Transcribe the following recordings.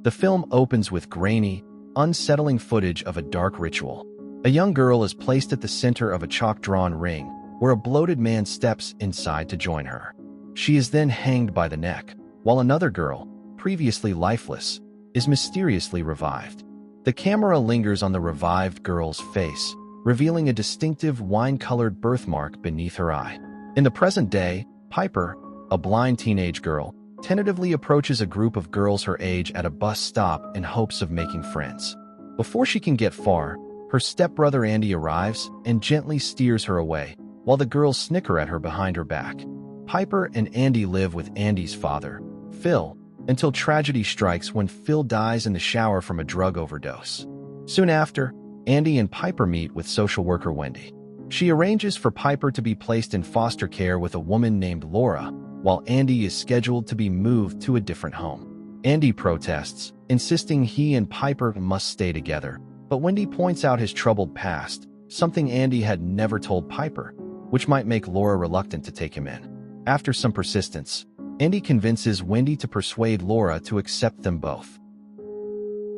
The film opens with grainy, unsettling footage of a dark ritual. A young girl is placed at the center of a chalk-drawn ring, where a bloated man steps inside to join her. She is then hanged by the neck, while another girl, previously lifeless, is mysteriously revived. The camera lingers on the revived girl's face, revealing a distinctive wine-colored birthmark beneath her eye. In the present day, Piper, a blind teenage girl, tentatively approaches a group of girls her age at a bus stop in hopes of making friends. Before she can get far, her stepbrother Andy arrives and gently steers her away, while the girls snicker at her behind her back. Piper and Andy live with Andy's father, Phil, until tragedy strikes when Phil dies in the shower from a drug overdose. Soon after, Andy and Piper meet with social worker Wendy. She arranges for Piper to be placed in foster care with a woman named Laura, while Andy is scheduled to be moved to a different home. Andy protests, insisting he and Piper must stay together, but Wendy points out his troubled past, something Andy had never told Piper, which might make Laura reluctant to take him in. After some persistence, Andy convinces Wendy to persuade Laura to accept them both.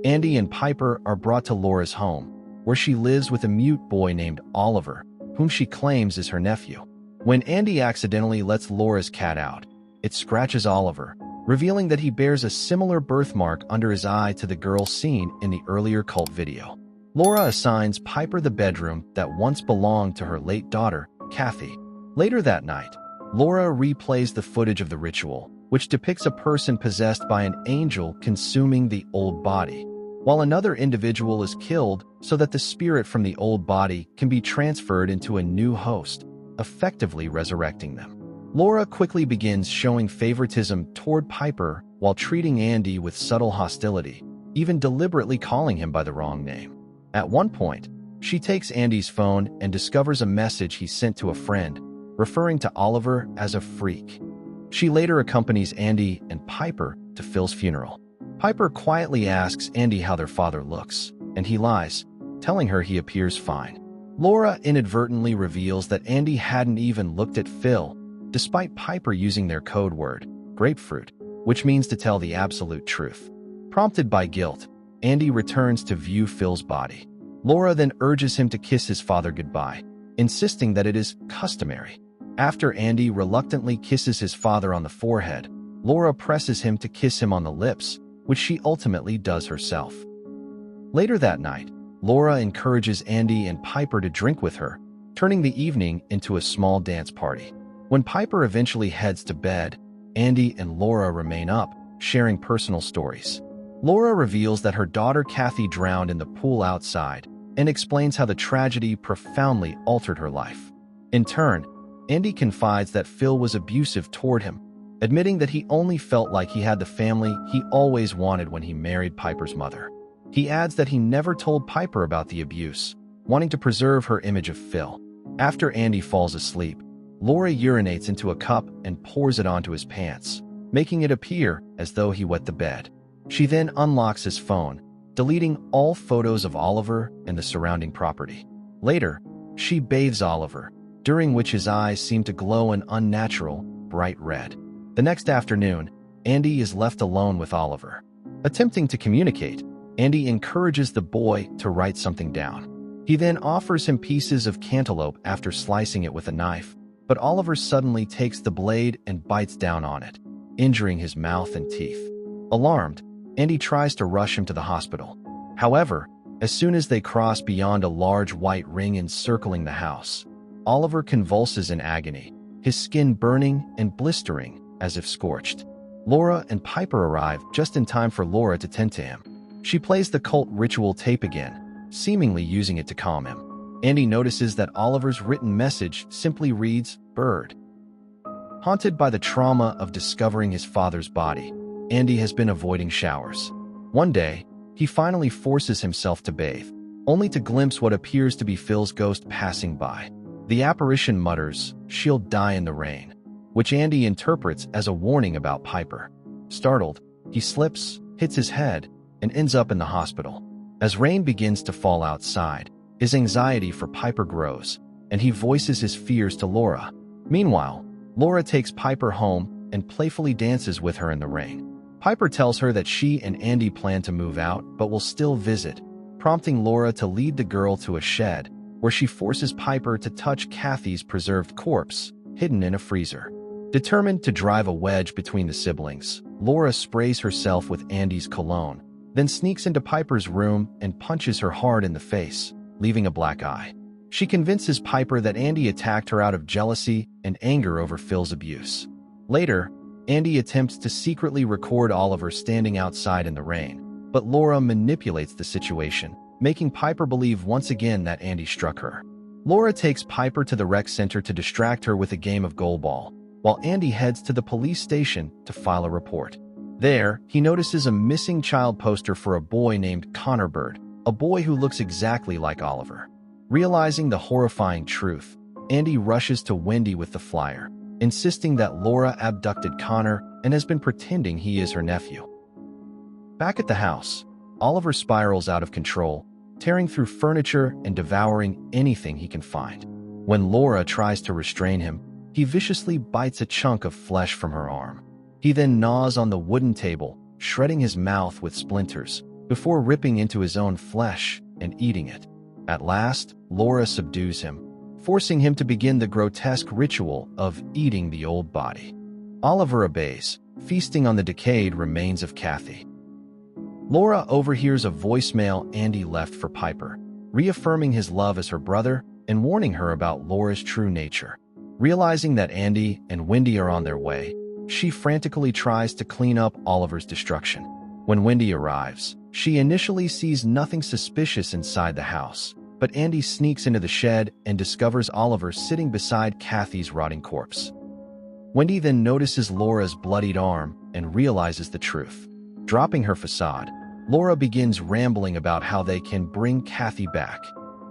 Andy and Piper are brought to Laura's home, where she lives with a mute boy named Oliver, whom she claims is her nephew. When Andy accidentally lets Laura's cat out, it scratches Oliver, revealing that he bears a similar birthmark under his eye to the girl seen in the earlier cult video. Laura assigns Piper the bedroom that once belonged to her late daughter, Kathy. Later that night, Laura replays the footage of the ritual, which depicts a person possessed by an angel consuming the old body, while another individual is killed so that the spirit from the old body can be transferred into a new host, effectively resurrecting them. Laura quickly begins showing favoritism toward Piper while treating Andy with subtle hostility, even deliberately calling him by the wrong name. At one point, she takes Andy's phone and discovers a message he sent to a friend, referring to Oliver as a freak. She later accompanies Andy and Piper to Phil's funeral. Piper quietly asks Andy how their father looks, and he lies, telling her he appears fine. Laura inadvertently reveals that Andy hadn't even looked at Phil, despite Piper using their code word, grapefruit, which means to tell the absolute truth. Prompted by guilt, Andy returns to view Phil's body. Laura then urges him to kiss his father goodbye, insisting that it is customary. After Andy reluctantly kisses his father on the forehead, Laura presses him to kiss him on the lips, which she ultimately does herself. Later that night, Laura encourages Andy and Piper to drink with her, turning the evening into a small dance party. When Piper eventually heads to bed, Andy and Laura remain up, sharing personal stories. Laura reveals that her daughter Kathy drowned in the pool outside and explains how the tragedy profoundly altered her life. In turn, Andy confides that Phil was abusive toward him, admitting that he only felt like he had the family he always wanted when he married Piper's mother. He adds that he never told Piper about the abuse, wanting to preserve her image of Phil. After Andy falls asleep, Laura urinates into a cup and pours it onto his pants, making it appear as though he wet the bed. She then unlocks his phone, deleting all photos of Oliver and the surrounding property. Later, she bathes Oliver, during which his eyes seem to glow an unnatural, bright red. The next afternoon, Andy is left alone with Oliver. Attempting to communicate, Andy encourages the boy to write something down. He then offers him pieces of cantaloupe after slicing it with a knife, but Oliver suddenly takes the blade and bites down on it, injuring his mouth and teeth. Alarmed, Andy tries to rush him to the hospital. However, as soon as they cross beyond a large white ring encircling the house, Oliver convulses in agony, his skin burning and blistering as if scorched. Laura and Piper arrive just in time for Laura to tend to him. She plays the cult ritual tape again, seemingly using it to calm him. Andy notices that Oliver's written message simply reads, "Bird." Haunted by the trauma of discovering his father's body, Andy has been avoiding showers. One day, he finally forces himself to bathe, only to glimpse what appears to be Phil's ghost passing by. The apparition mutters, "She'll die in the rain," which Andy interprets as a warning about Piper. Startled, he slips, hits his head, and ends up in the hospital. As rain begins to fall outside, his anxiety for Piper grows, and he voices his fears to Laura. Meanwhile, Laura takes Piper home and playfully dances with her in the rain. Piper tells her that she and Andy plan to move out but will still visit, prompting Laura to lead the girl to a shed, where she forces Piper to touch Kathy's preserved corpse, hidden in a freezer. Determined to drive a wedge between the siblings, Laura sprays herself with Andy's cologne, then sneaks into Piper's room and punches her hard in the face, leaving a black eye. She convinces Piper that Andy attacked her out of jealousy and anger over Phil's abuse. Later, Andy attempts to secretly record Oliver standing outside in the rain, but Laura manipulates the situation, making Piper believe once again that Andy struck her. Laura takes Piper to the rec center to distract her with a game of goalball, while Andy heads to the police station to file a report. There, he notices a missing child poster for a boy named Connor Bird, a boy who looks exactly like Oliver. Realizing the horrifying truth, Andy rushes to Wendy with the flyer, insisting that Laura abducted Connor and has been pretending he is her nephew. Back at the house, Oliver spirals out of control, tearing through furniture and devouring anything he can find. When Laura tries to restrain him, he viciously bites a chunk of flesh from her arm. He then gnaws on the wooden table, shredding his mouth with splinters, before ripping into his own flesh and eating it. At last, Laura subdues him, forcing him to begin the grotesque ritual of eating the old body. Oliver obeys, feasting on the decayed remains of Kathy. Laura overhears a voicemail Andy left for Piper, reaffirming his love as her brother and warning her about Laura's true nature. Realizing that Andy and Wendy are on their way, she frantically tries to clean up Oliver's destruction. When Wendy arrives, she initially sees nothing suspicious inside the house, but Andy sneaks into the shed and discovers Oliver sitting beside Kathy's rotting corpse. Wendy then notices Laura's bloodied arm and realizes the truth. Dropping her facade, Laura begins rambling about how they can bring Kathy back.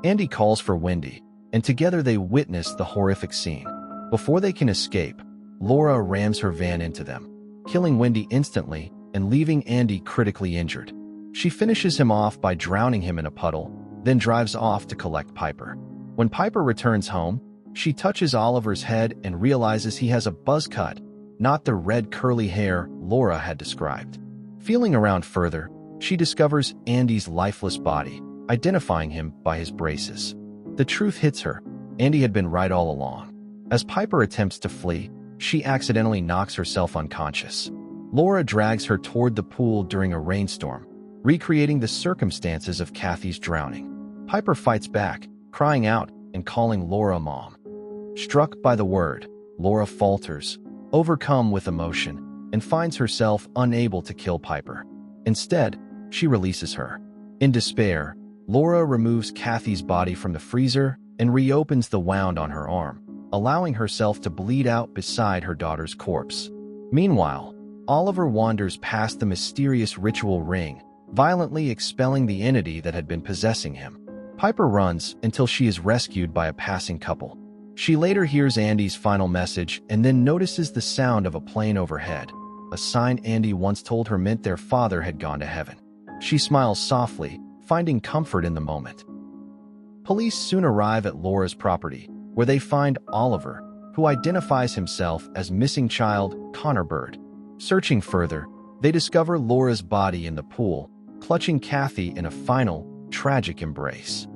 Andy calls for Wendy, and together they witness the horrific scene. Before they can escape, Laura rams her van into them, killing Wendy instantly and leaving Andy critically injured. She finishes him off by drowning him in a puddle, then drives off to collect Piper. When Piper returns home, she touches Oliver's head and realizes he has a buzz cut, not the red curly hair Laura had described. Feeling around further, she discovers Andy's lifeless body, identifying him by his braces. The truth hits her. Andy had been right all along. As Piper attempts to flee, she accidentally knocks herself unconscious. Laura drags her toward the pool during a rainstorm, recreating the circumstances of Kathy's drowning. Piper fights back, crying out and calling Laura Mom. Struck by the word, Laura falters, overcome with emotion, and finds herself unable to kill Piper. Instead, she releases her. In despair, Laura removes Kathy's body from the freezer and reopens the wound on her arm, allowing herself to bleed out beside her daughter's corpse. Meanwhile, Oliver wanders past the mysterious ritual ring, violently expelling the entity that had been possessing him. Piper runs until she is rescued by a passing couple. She later hears Andy's final message and then notices the sound of a plane overhead, a sign Andy once told her meant their father had gone to heaven. She smiles softly, finding comfort in the moment. Police soon arrive at Laura's property, where they find Oliver, who identifies himself as missing child Connor Bird. Searching further, they discover Laura's body in the pool, clutching Kathy in a final, tragic embrace.